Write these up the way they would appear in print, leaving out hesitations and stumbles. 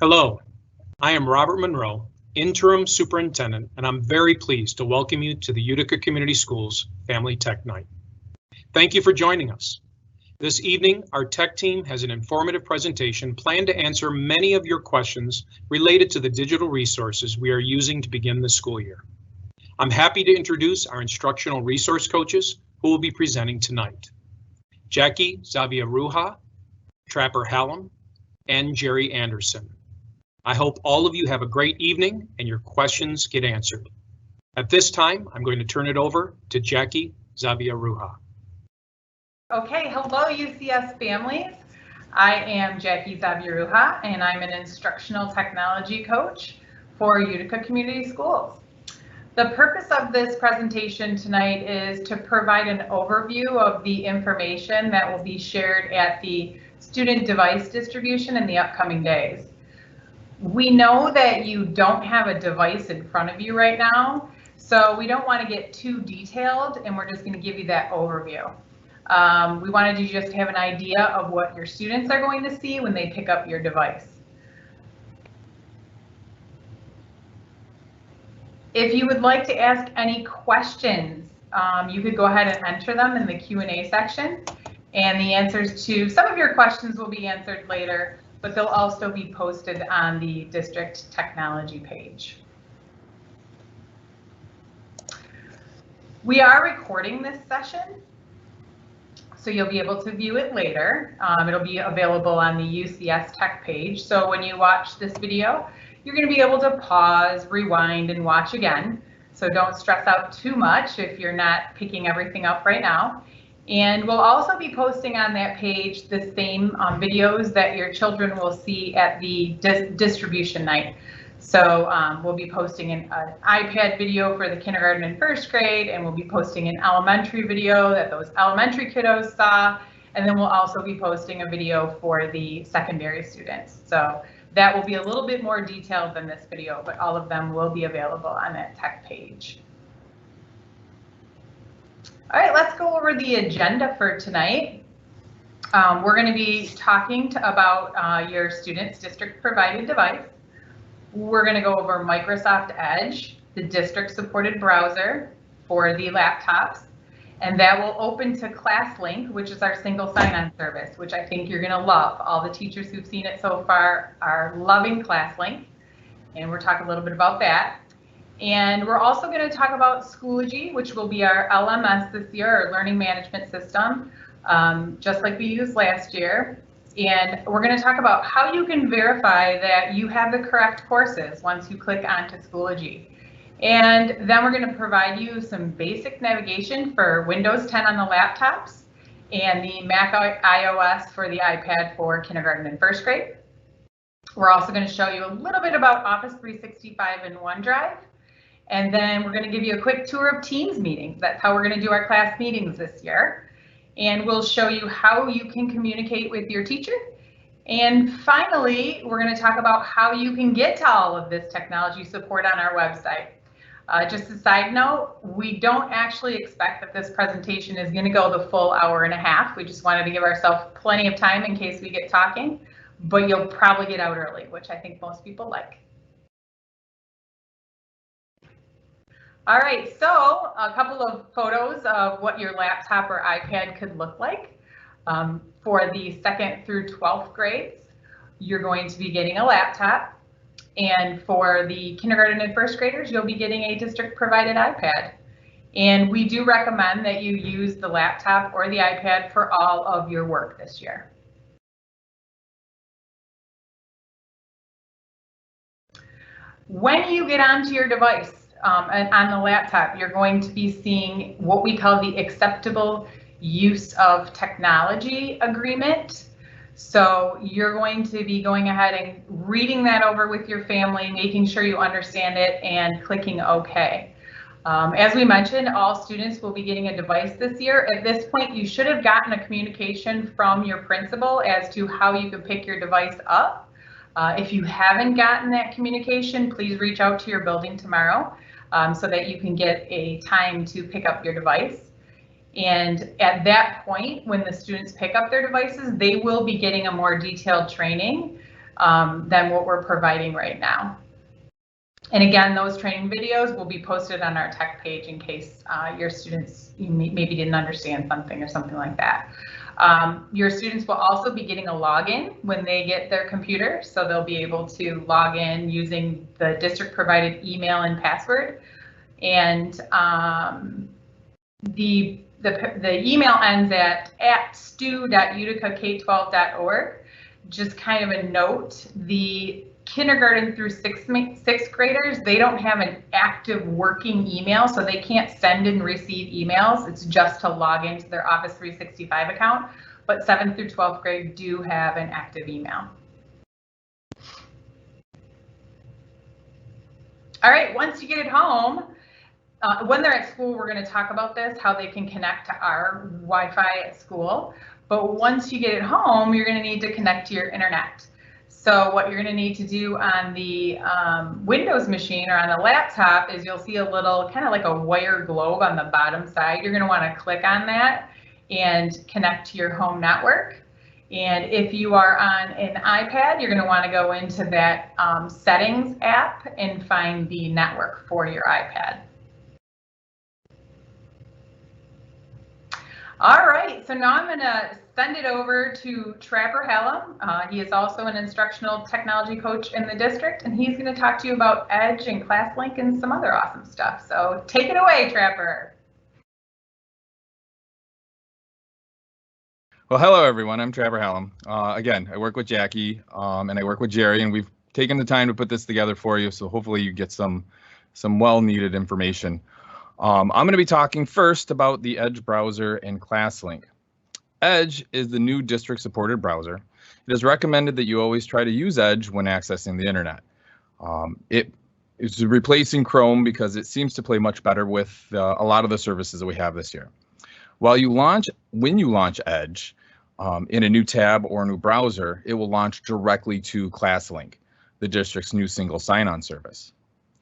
Hello, I am Robert Monroe, Interim Superintendent, and I'm very pleased to welcome you to the Utica Community Schools Family Tech Night. Thank you for joining us. This evening, our tech team has an informative presentation planned to answer many of your questions related to the digital resources we are using to begin the school year. I'm happy to introduce our instructional resource coaches who will be presenting tonight. Jackie Zaviaruja, Trapper Hallam, and Jerry Anderson. I hope all of you have a great evening and your questions get answered. At this time, I'm going to turn it over to Jackie Zaviaruja. Okay, hello UCS families. I am Jackie Zaviaruja and I'm an instructional technology coach for Utica Community Schools. The purpose of this presentation tonight is to provide an overview of the information that will be shared at the student device distribution in the upcoming days. We know that you don't have a device in front of you right now, so we don't want to get too detailed and we're just going to give you that overview. We wanted you just to have an idea of what your students are going to see when they pick up your device. If you would like to ask any questions, you could go ahead and enter them in the Q&A section, and the answers to some of your questions will be answered later, but they'll also be posted on the district technology page. We are recording this session, so you'll be able to view it later. It'll be available on the UCS Tech page. So when you watch this video, you're going to be able to pause, rewind, and watch again. So don't stress out too much if you're not picking everything up right now. And we'll also be posting on that page the same videos that your children will see at the distribution night. So we'll be posting an iPad video for the kindergarten and first grade, and we'll be posting an elementary video that those elementary kiddos saw. And then we'll also be posting a video for the secondary students. So that will be a little bit more detailed than this video, but all of them will be available on that tech page. All right, let's go over the agenda for tonight. We're going to be talking about your student's district provided device. We're going to go over Microsoft Edge, the district supported browser for the laptops, and that will open to ClassLink, which is our single sign-on service, which I think you're going to love. All the teachers who've seen it so far are loving ClassLink, and we'll talk a little bit about that. And we're also going to talk about Schoology, which will be our LMS this year, our learning management system, just like we used last year. And we're going to talk about how you can verify that you have the correct courses once you click onto Schoology. And then we're going to provide you some basic navigation for Windows 10 on the laptops and the Mac iOS for the iPad for kindergarten and first grade. We're also going to show you a little bit about Office 365 and OneDrive. And then we're going to give you a quick tour of Teams meetings. That's how we're going to do our class meetings this year. And we'll show you how you can communicate with your teacher. And finally, we're going to talk about how you can get to all of this technology support on our website. Just a side note, we don't actually expect that this presentation is going to go the full hour and a half. We just wanted to give ourselves plenty of time in case we get talking, but you'll probably get out early, which I think most people like. All right, so a couple of photos of what your laptop or iPad could look like. For the 2nd through 12th grades, you're going to be getting a laptop. And for the kindergarten and first graders, you'll be getting a district provided iPad. And we do recommend that you use the laptop or the iPad for all of your work this year. When you get onto your device, and on the laptop, you're going to be seeing what we call the acceptable use of technology agreement. So you're going to be going ahead and reading that over with your family, making sure you understand it and clicking OK. As we mentioned, all students will be getting a device this year. At this point, you should have gotten a communication from your principal as to how you can pick your device up. If you haven't gotten that communication, please reach out to your building tomorrow so that you can get a time to pick up your device. And at that point, when the students pick up their devices, they will be getting a more detailed training than what we're providing right now. And again, those training videos will be posted on our tech page in case your students maybe didn't understand something or something like that. Your students will also be getting a login when they get their computer, so they'll be able to log in using the district provided email and password. And the email ends at stu.uticak12.org. Just kind of a note, the kindergarten through sixth graders, they don't have an active working email, so they can't send and receive emails. It's just to log into their Office 365 account, but 7th through 12th grade do have an active email. All right, once you get it home, when they're at school, we're going to talk about this, how they can connect to our Wi-Fi at school. But once you get it home, you're going to need to connect to your internet. So what you're going to need to do on the Windows machine or on the laptop is you'll see a little kind of like a wire globe on the bottom side. You're going to want to click on that and connect to your home network. And if you are on an iPad, you're going to want to go into that settings app and find the network for your iPad. All right, so now I'm going to send it over to Trapper Hallam. He is also an instructional technology coach in the district, and he's going to talk to you about Edge and ClassLink and some other awesome stuff. So take it away, Trapper. Well, hello, everyone. I'm Trapper Hallam. Again, I work with Jackie and I work with Jerry, and we've taken the time to put this together for you, so hopefully you get some well-needed information. I'm going to be talking first about the Edge browser and ClassLink. Edge is the new district-supported browser. It is recommended that you always try to use Edge when accessing the internet. It is replacing Chrome because it seems to play much better with a lot of the services that we have this year. When you launch Edge in a new tab or a new browser, it will launch directly to ClassLink, the district's new single sign-on service.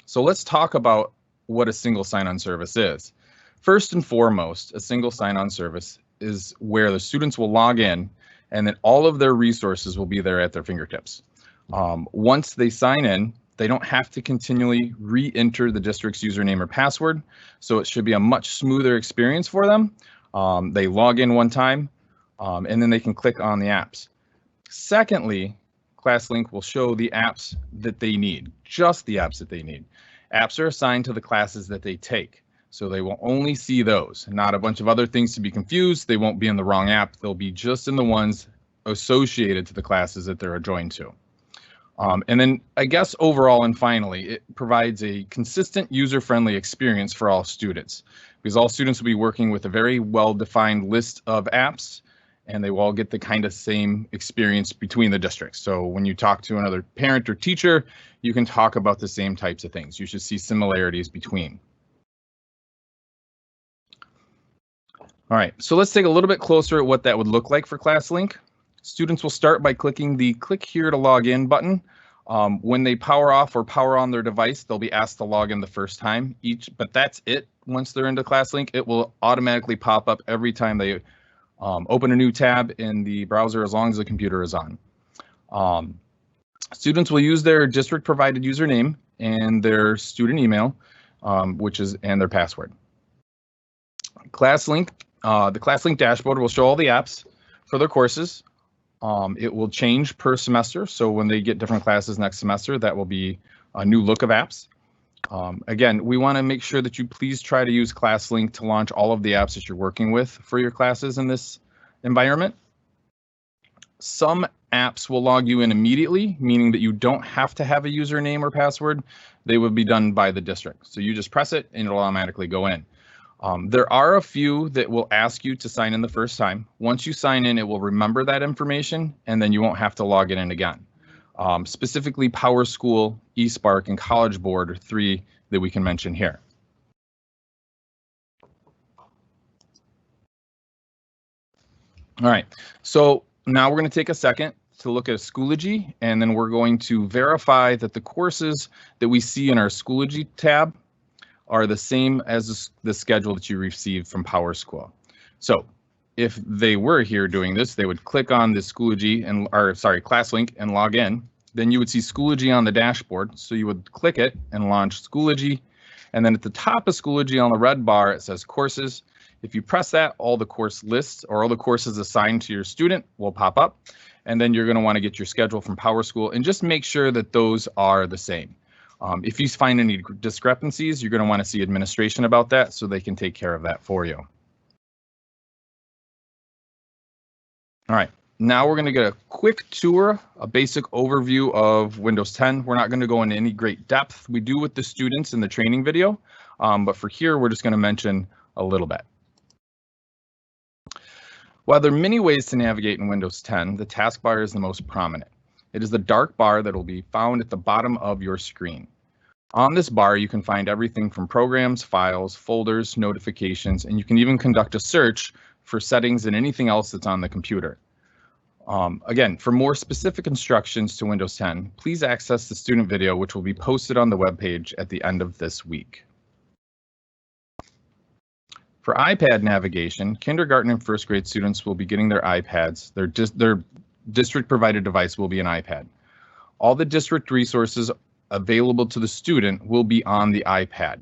So let's talk about what a single sign-on service is. First and foremost, a single sign-on service is where the students will log in and then all of their resources will be there at their fingertips. Once they sign in, they don't have to continually re-enter the district's username or password, so it should be a much smoother experience for them. They log in one time and then they can click on the apps. Secondly, ClassLink will show the apps that they need, just the apps that they need. Apps are assigned to the classes that they take, so they will only see those, not a bunch of other things to be confused. They won't be in the wrong app. They'll be just in the ones associated to the classes that they're joined to. And then I guess overall and finally, it provides a consistent user-friendly experience for all students, because all students will be working with a very well-defined list of apps, and they will all get the kind of same experience between the districts. So when you talk to another parent or teacher, you can talk about the same types of things. You should see similarities between. All right, so let's take a little bit closer at what that would look like for ClassLink. Students will start by clicking the click here to log in button. When they power off or power on their device, they'll be asked to log in the first time but that's it. Once they're into ClassLink, it will automatically pop up every time they open a new tab in the browser as long as the computer is on. Students will use their district provided username and their student email, and their password. ClassLink, the ClassLink dashboard will show all the apps for their courses. It will change per semester, so when they get different classes next semester, that will be a new look of apps. Again, we want to make sure that you please try to use ClassLink to launch all of the apps that you're working with for your classes in this environment. Some apps will log you in immediately, meaning that you don't have to have a username or password. They will be done by the district. So you just press it and it'll automatically go in. There are a few that will ask you to sign in the first time. Once you sign in, it will remember that information and then you won't have to log it in again. Specifically, PowerSchool, eSpark, and College Board are three that we can mention here. All right, so now we're going to take a second to look at Schoology, and then we're going to verify that the courses that we see in our Schoology tab are the same as the schedule that you received from PowerSchool. So if they were here doing this, they would click on the Schoology ClassLink and log in. Then you would see Schoology on the dashboard. So you would click it and launch Schoology. And then at the top of Schoology on the red bar, it says courses. If you press that, all the course lists or all the courses assigned to your student will pop up. And then you're going to want to get your schedule from PowerSchool and just make sure that those are the same. If you find any discrepancies, you're going to want to see administration about that so they can take care of that for you. All right, now we're going to get a quick tour, a basic overview of Windows 10. We're not going to go into any great depth. We do with the students in the training video, but for here, we're just going to mention a little bit. While there are many ways to navigate in Windows 10, the taskbar is the most prominent. It is the dark bar that will be found at the bottom of your screen. On this bar, you can find everything from programs, files, folders, notifications, and you can even conduct a search for settings and anything else that's on the computer. Again, for more specific instructions to Windows 10, please access the student video, which will be posted on the webpage at the end of this week. For iPad navigation, kindergarten and first grade students will be getting their iPads. Their district provided device will be an iPad. All the district resources available to the student will be on the iPad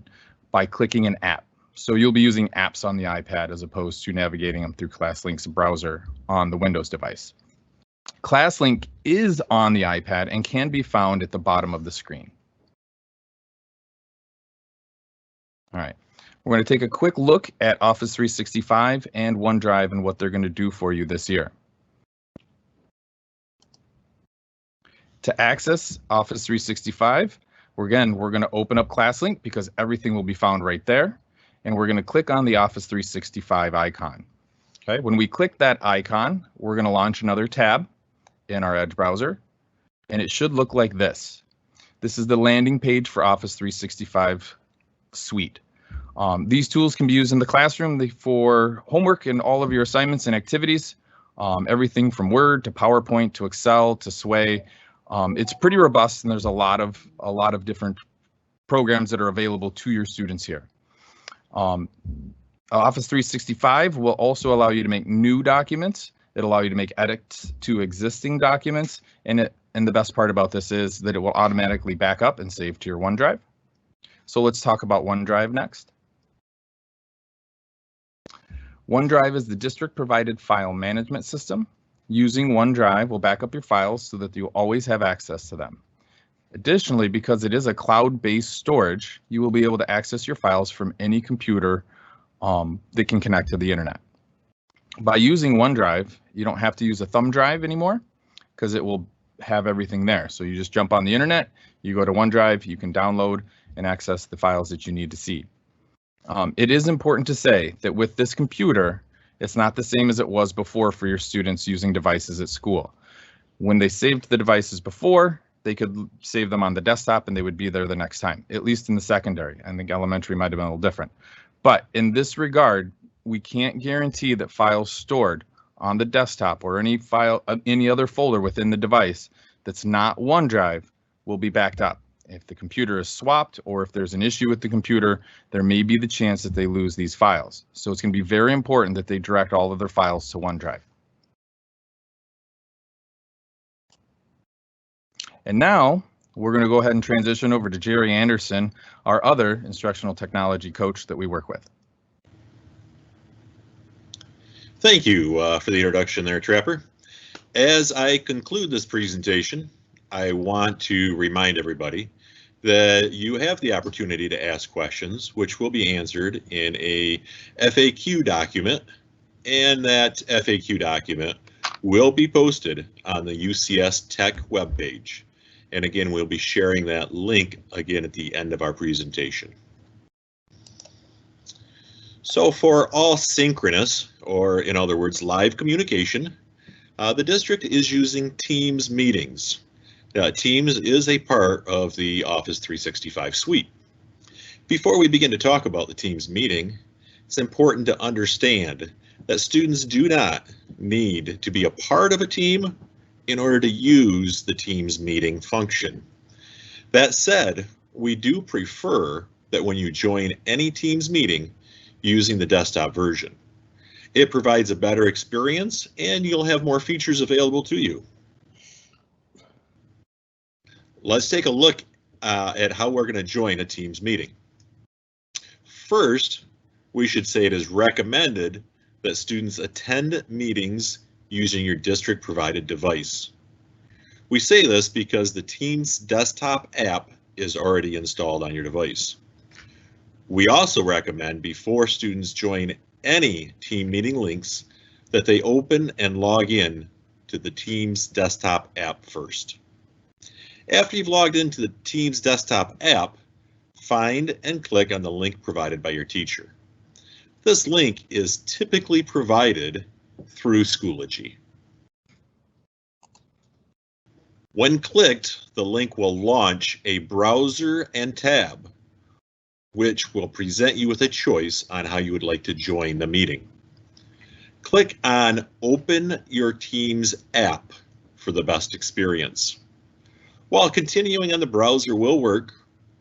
by clicking an app. So you'll be using apps on the iPad as opposed to navigating them through ClassLink's browser on the Windows device. ClassLink is on the iPad and can be found at the bottom of the screen. All right. We're going to take a quick look at Office 365 and OneDrive and what they're going to do for you this year. To access Office 365, we're going to open up ClassLink because everything will be found right there. And we're going to click on the Office 365 icon. Okay, when we click that icon, we're going to launch another tab in our Edge browser, and it should look like this. This is the landing page for Office 365 Suite. These tools can be used in the classroom for homework and all of your assignments and activities, everything from Word to PowerPoint to Excel to Sway. It's pretty robust, and there's a lot of different programs that are available to your students here. Office 365 will also allow you to make new documents. It'll allow you to make edits to existing documents, and the best part about this is that it will automatically back up and save to your OneDrive. So let's talk about OneDrive next. OneDrive is the district-provided file management system. Using OneDrive will back up your files so that you'll always have access to them. Additionally, because it is a cloud-based storage, you will be able to access your files from any computer that can connect to the internet. By using OneDrive, you don't have to use a thumb drive anymore because it will have everything there. So you just jump on the internet, you go to OneDrive, you can download and access the files that you need to see. It is important to say that with this computer, it's not the same as it was before for your students using devices at school. When they saved the devices before, they could save them on the desktop and they would be there the next time, at least in the secondary. I think elementary might have been a little different. But in this regard, we can't guarantee that files stored on the desktop or any other folder within the device that's not OneDrive will be backed up. If the computer is swapped or if there's an issue with the computer, there may be the chance that they lose these files. So it's going to be very important that they direct all of their files to OneDrive. And now we're going to go ahead and transition over to Jerry Anderson, our other instructional technology coach that we work with. Thank you for the introduction there, Trapper. As I conclude this presentation, I want to remind everybody that you have the opportunity to ask questions, which will be answered in a FAQ document, and that FAQ document will be posted on the UCS Tech webpage. And again, we'll be sharing that link again at the end of our presentation. So for all synchronous, or in other words, live communication, the district is using Teams meetings. Teams is a part of the Office 365 suite. Before we begin to talk about the Teams meeting, it's important to understand that students do not need to be a part of a team in order to use the Teams meeting function. That said, we do prefer that when you join any Teams meeting using the desktop version. It provides a better experience and you'll have more features available to you. let's take a look at how we're going to join a Teams meeting. First, we should say it is recommended that students attend meetings using your district provided device. We say this because the Teams desktop app is already installed on your device. We also recommend before students join any team meeting links that they open and log in to the Teams desktop app first. After you've logged into the Teams desktop app, find and click on the link provided by your teacher. This link is typically provided through Schoology. When clicked, the link will launch a browser and tab, which will present you with a choice on how you would like to join the meeting. Click on Open Your Teams app for the best experience. While continuing on the browser will work,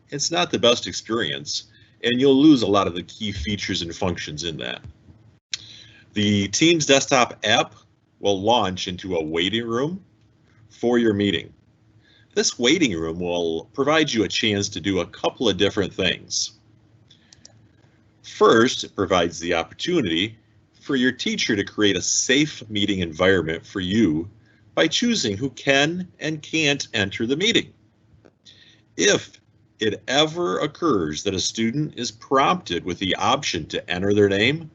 it's not the best experience, and you'll lose a lot of the key features and functions in that. The Teams desktop app will launch into a waiting room for your meeting. This waiting room will provide you a chance to do a couple of different things. First, it provides the opportunity for your teacher to create a safe meeting environment for you by choosing who can and can't enter the meeting. If it ever occurs that a student is prompted with the option to enter their name,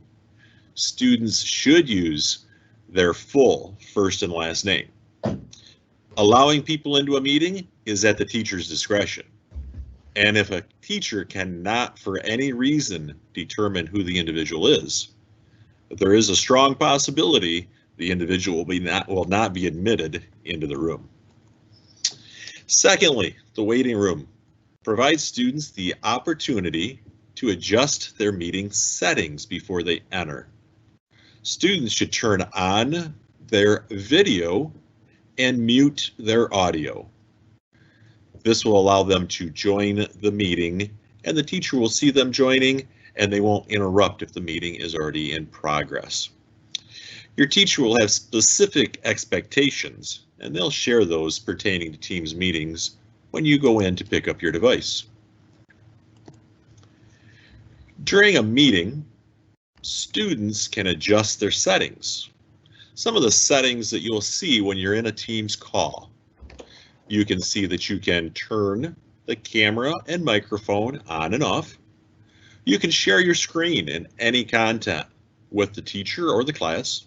students should use their full first and last name. Allowing people into a meeting is at the teacher's discretion. And if a teacher cannot for any reason determine who the individual is, there is a strong possibility the individual will not be admitted into the room. Secondly, the waiting room provides students the opportunity to adjust their meeting settings before they enter. Students should turn on their video and mute their audio. This will allow them to join the meeting, and the teacher will see them joining, and they won't interrupt if the meeting is already in progress. Your teacher will have specific expectations, and they'll share those pertaining to Teams meetings when you go in to pick up your device. During a meeting, students can adjust their settings. Some of the settings that you'll see when you're in a Teams call. You can see that you can turn the camera and microphone on and off. You can share your screen and any content with the teacher or the class.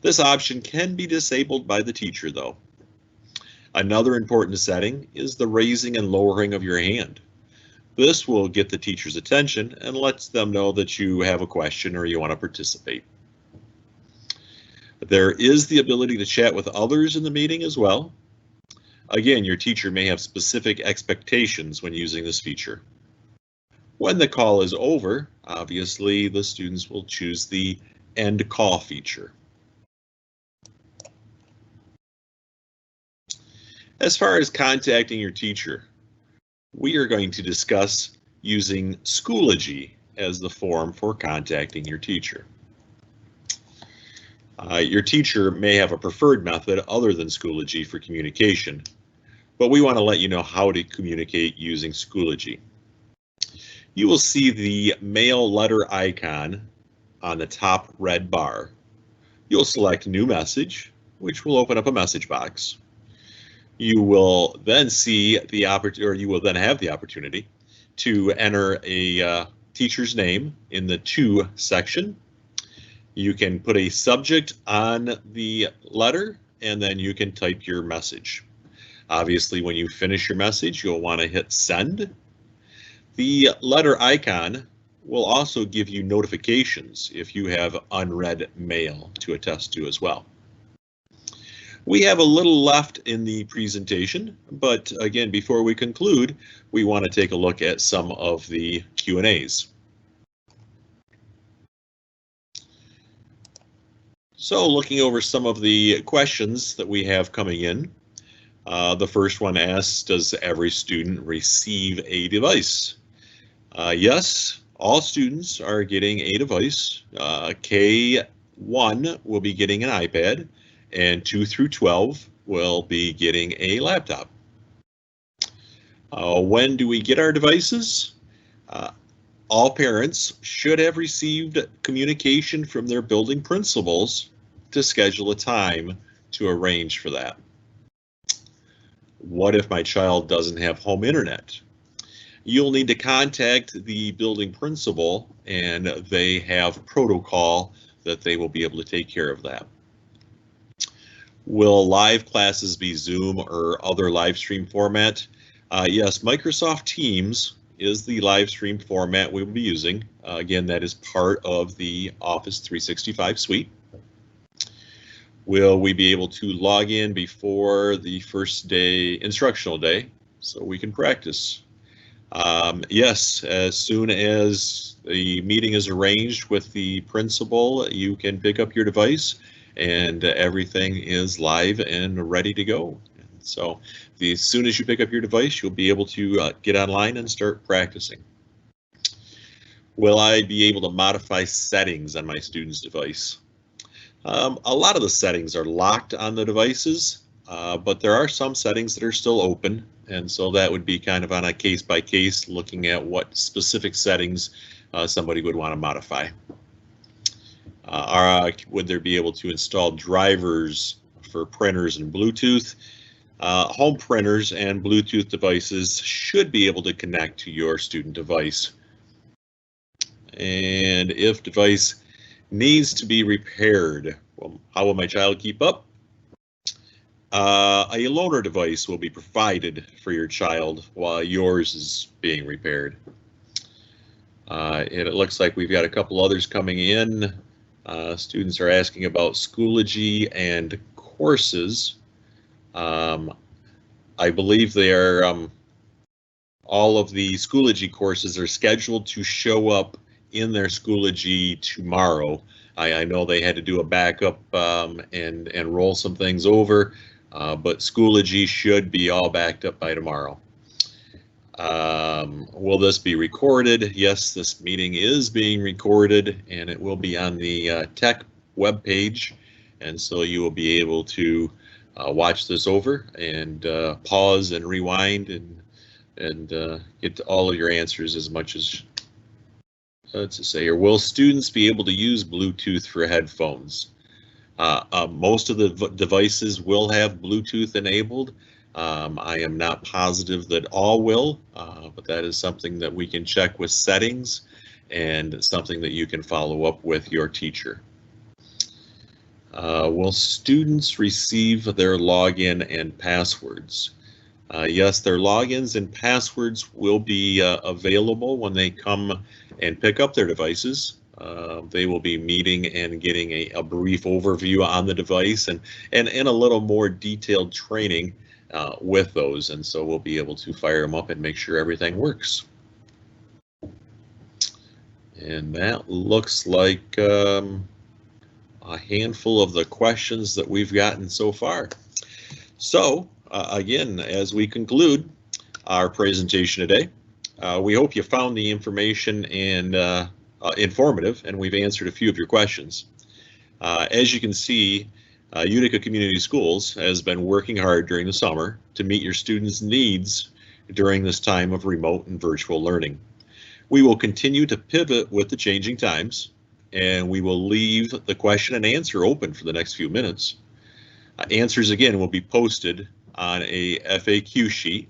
This option can be disabled by the teacher though. Another important setting is the raising and lowering of your hand. This will get the teacher's attention and lets them know that you have a question or you want to participate. There is the ability to chat with others in the meeting as well. Again, your teacher may have specific expectations when using this feature. When the call is over, obviously the students will choose the end call feature. As far as contacting your teacher, we are going to discuss using Schoology as the form for contacting your teacher. Your teacher may have a preferred method other than Schoology for communication, but we want to let you know how to communicate using Schoology. You will see the mail letter icon on the top red bar. You'll select New Message, which will open up a message box. You will then see the opportunity, or you will then have the opportunity to enter a teacher's name in the To section. You can put a subject on the letter and then you can type your message. Obviously, when you finish your message, you'll want to hit send. The letter icon will also give you notifications if you have unread mail to attest to as well. We have a little left in the presentation, but again, before we conclude, we want to take a look at some of the Q&As. So looking over some of the questions that we have coming in, the first one asks, does every student receive a device? Yes, all students are getting a device. K1 will be getting an iPad, and 2 through 12 will be getting a laptop. When do we get our devices? All parents should have received communication from their building principals to schedule a time to arrange for that. What if my child doesn't have home internet? You'll need to contact the building principal, and they have protocol that they will be able to take care of that. Will live classes be Zoom or other live stream format? Yes, Microsoft Teams is the live stream format we will be using. Again, that is part of the Office 365 suite. Will we be able to log in before the first day, instructional day, so we can practice? Yes, as soon as the meeting is arranged with the principal, you can pick up your device and everything is live and ready to go. So as soon as you pick up your device, you'll be able to get online and start practicing. Will I be able to modify settings on my student's device? A lot of the settings are locked on the devices, but there are some settings that are still open, and so that would be kind of on a case by case, looking at what specific settings somebody would want to modify. Would there be able to install drivers for printers and Bluetooth? Home printers and Bluetooth devices should be able to connect to your student device. And if device needs to be repaired, well, how will my child keep up? A loaner device will be provided for your child while yours is being repaired. And it looks like we've got a couple others coming in. Students are asking about Schoology and courses. I believe they are, all of the Schoology courses are scheduled to show up in their Schoology tomorrow. I know they had to do a backup and roll some things over, but Schoology should be all backed up by tomorrow. Will this be recorded? Yes, this meeting is being recorded, and it will be on the tech webpage, and so you will be able to watch this over and pause and rewind and get to all of your answers as much as. Let's say here, will students be able to use Bluetooth for headphones? Most of the devices will have Bluetooth enabled. I am not positive that all will, but that is something that we can check with settings and something that you can follow up with your teacher. Will students receive their login and passwords? Yes, their logins and passwords will be available when they come and pick up their devices. They will be meeting and getting a brief overview on the device and a little more detailed training with those, and so we'll be able to fire them up and make sure everything works. And that looks like a handful of the questions that we've gotten so far. So again, as we conclude our presentation today, we hope you found the information and informative, and we've answered a few of your questions. As you can see, Utica Community Schools has been working hard during the summer to meet your students' needs during this time of remote and virtual learning. We will continue to pivot with the changing times, and we will leave the question and answer open for the next few minutes. Answers again will be posted on a FAQ sheet,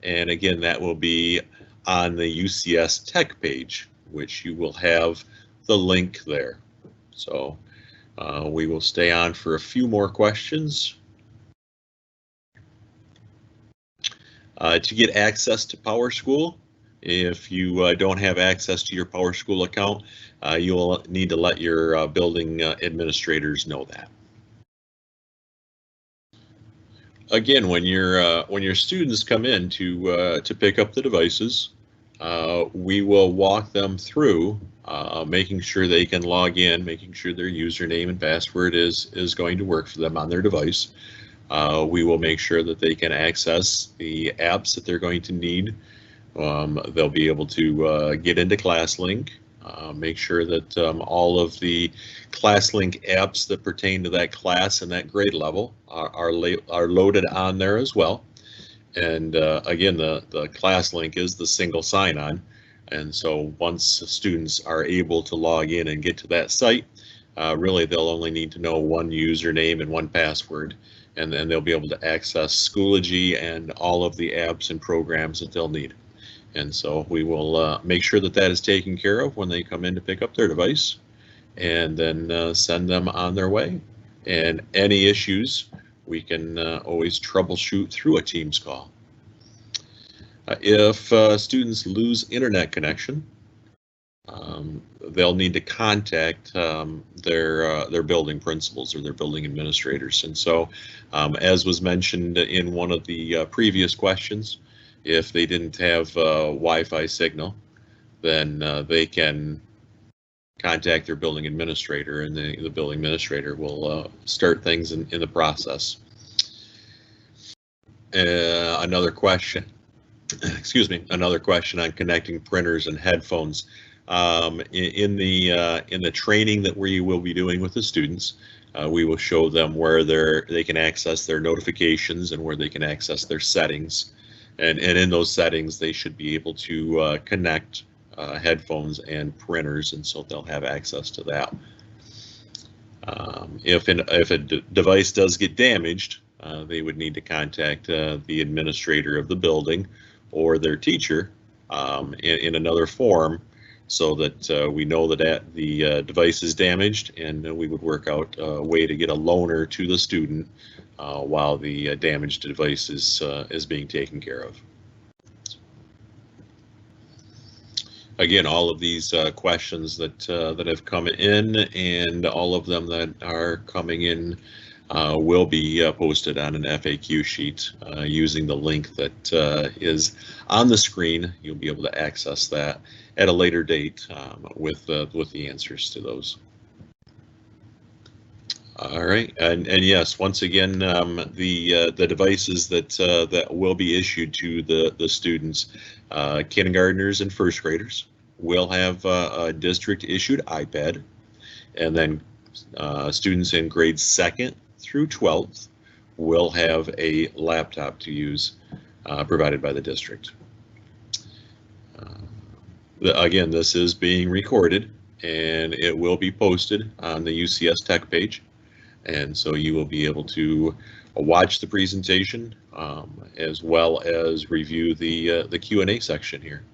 and again that will be on the UCS Tech page, which you will have the link there. So we will stay on for a few more questions. To get access to PowerSchool, if you don't have access to your PowerSchool account, you'll need to let your building administrators know that. Again, when your students come in to pick up the devices, we will walk them through making sure they can log in, making sure their username and password is going to work for them on their device. We will make sure that they can access the apps that they're going to need. They'll be able to get into ClassLink, make sure that all of the ClassLink apps that pertain to that class and that grade level are loaded on there as well. And again, the class link is the single sign-on. And so once students are able to log in and get to that site, really they'll only need to know one username and one password, and then they'll be able to access Schoology and all of the apps and programs that they'll need. And so we will make sure that that is taken care of when they come in to pick up their device, and then send them on their way. And any issues, we can always troubleshoot through a Teams call. If students lose internet connection, they'll need to contact their building principals or their building administrators. And so, as was mentioned in one of the previous questions, if they didn't have Wi-Fi signal, then they can contact their building administrator, and the building administrator will start things in the process. Another question, excuse me, another question on connecting printers and headphones. In the training that we will be doing with the students, we will show them where they can access their notifications and where they can access their settings. And in those settings, they should be able to connect headphones and printers, and so they'll have access to that. If a device does get damaged, they would need to contact the administrator of the building or their teacher in another form, so that we know that the device is damaged, and we would work out a way to get a loaner to the student while the damaged device is being taken care of. Again, all of these questions that have come in, and all of them that are coming in, will be posted on an FAQ sheet using the link that is on the screen. You'll be able to access that at a later date with the answers to those. All right, and yes, once again, the devices that will be issued to the students, kindergartners and first graders, will have a district issued iPad, and then students in grades 2nd through 12th will have a laptop to use provided by the district. Again, this is being recorded, and it will be posted on the UCS Tech page. And so you will be able to watch the presentation as well as review the Q&A section here.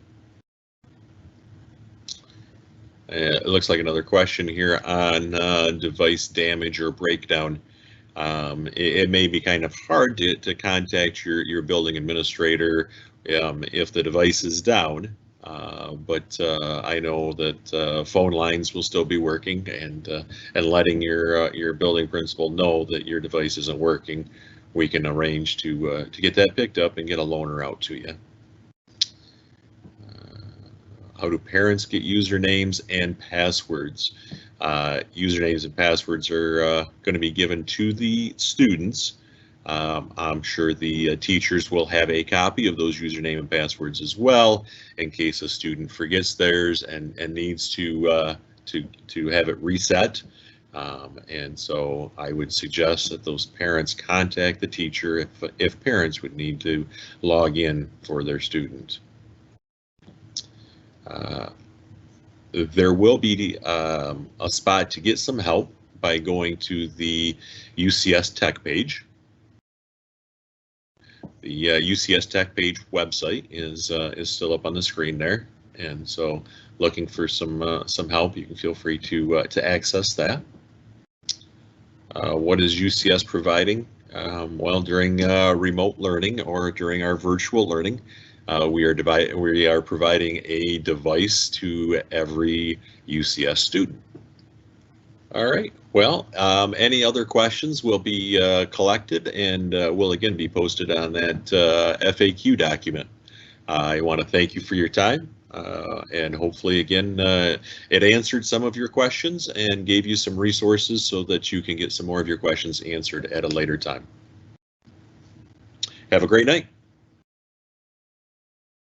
It looks like another question here on device damage or breakdown. It may be kind of hard to contact your building administrator if the device is down. But I know that phone lines will still be working, and letting your building principal know that your device isn't working, we can arrange to get that picked up and get a loaner out to you. How do parents get usernames and passwords? Usernames and passwords are going to be given to the students. I'm sure the teachers will have a copy of those username and passwords as well, in case a student forgets theirs and needs to have it reset. And so I would suggest that those parents contact the teacher if parents would need to log in for their student. There will be a spot to get some help by going to the UCS Tech page. The UCS Tech page website is still up on the screen there, and so looking for some help, you can feel free to access that. What is UCS providing? Well, during remote learning or during our virtual learning, we are providing a device to every UCS student. All right. Well, any other questions will be collected and will again be posted on that FAQ document. I want to thank you for your time, and hopefully again it answered some of your questions and gave you some resources so that you can get some more of your questions answered at a later time. Have a great night.